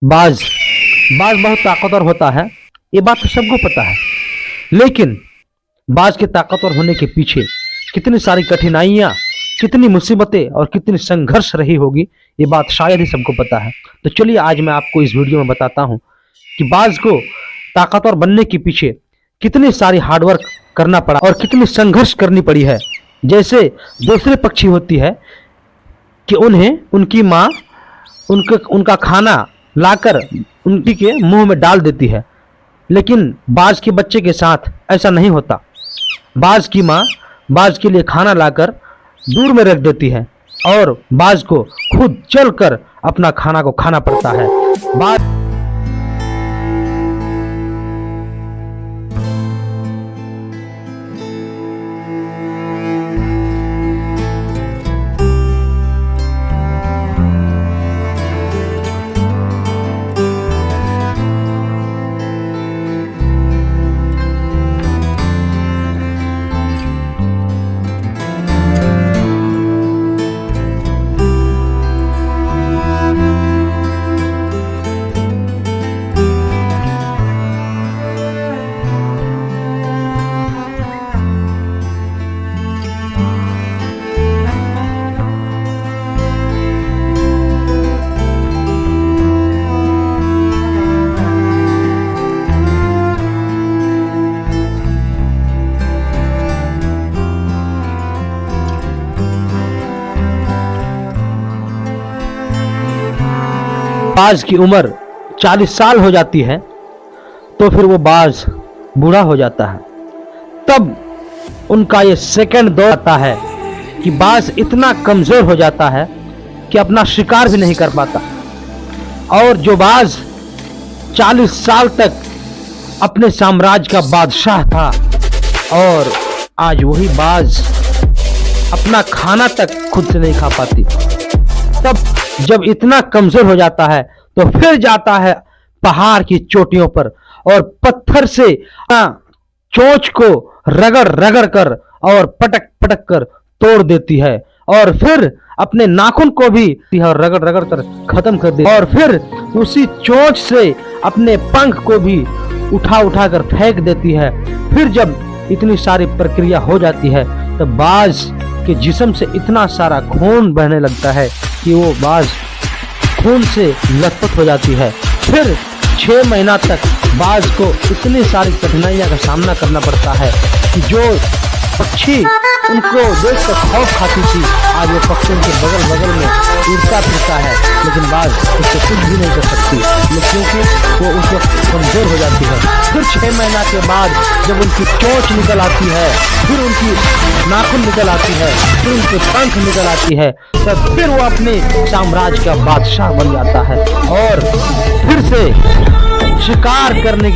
बाज बाज बहुत ताकतवर होता है, ये बात तो सबको पता है। लेकिन बाज के ताकतवर होने के पीछे कितनी सारी कठिनाइयां, कितनी मुसीबतें और कितनी संघर्ष रही होगी, ये बात शायद ही सबको पता है। तो चलिए आज मैं आपको इस वीडियो में बताता हूं कि बाज को ताकतवर बनने के पीछे कितनी सारी हार्डवर्क करना पड़ा और कितनी संघर्ष करनी पड़ी है। जैसे दूसरे पक्षी होती है कि उन्हें उनकी माँ उनका खाना लाकर उनकी के मुंह में डाल देती है, लेकिन बाज के बच्चे के साथ ऐसा नहीं होता। बाज की माँ बाज के लिए खाना लाकर दूर में रख देती है और बाज को खुद चलकर अपना खाना को खाना पड़ता है। बाज बाज की उम्र 40 साल हो जाती है तो फिर वो बाज बूढ़ा हो जाता है। तब उनका ये सेकंड दौर आता है कि बाज इतना कमजोर हो जाता है कि अपना शिकार भी नहीं कर पाता। और जो बाज 40 साल तक अपने साम्राज्य का बादशाह था, और आज वही बाज अपना खाना तक खुद से नहीं खा पाती। तब जब इतना कमजोर हो जाता है तो फिर जाता है पहाड़ की चोटियों पर और पत्थर से चोंच को रगड़ रगड़ कर और पटक पटक कर तोड़ देती है, और फिर अपने नाखून को भी रगड़ रगड़ कर खत्म कर देती है, और फिर उसी चोंच से अपने पंख को भी उठा उठा कर फेंक देती है। फिर जब इतनी सारी प्रक्रिया हो जाती है तो बाज के जिस्म से इतना सारा खून बहने लगता है कि वो बाज खून से लथपथ हो जाती है। फिर 6 महीना तक बाज को इतनी सारी कठिनाइयों का सामना करना पड़ता है कि जो पक्षी उनको देख कर खौफ खाती थी, आज वो पक्षियों के बगल बगल में उड़ता फिरता है, लेकिन बाज उससे कुछ भी नहीं कर सकती, क्योंकि वो उस वक्त कमजोर हो जाती है। फिर 6 महीना के बाद जब उनकी चोंच निकल आती है, फिर उनकी नाखून निकल आती है, फिर उनके पंख निकल आती है, तब फिर वो अपने साम्राज्य का बादशाह बन जाता है और फिर से शिकार करने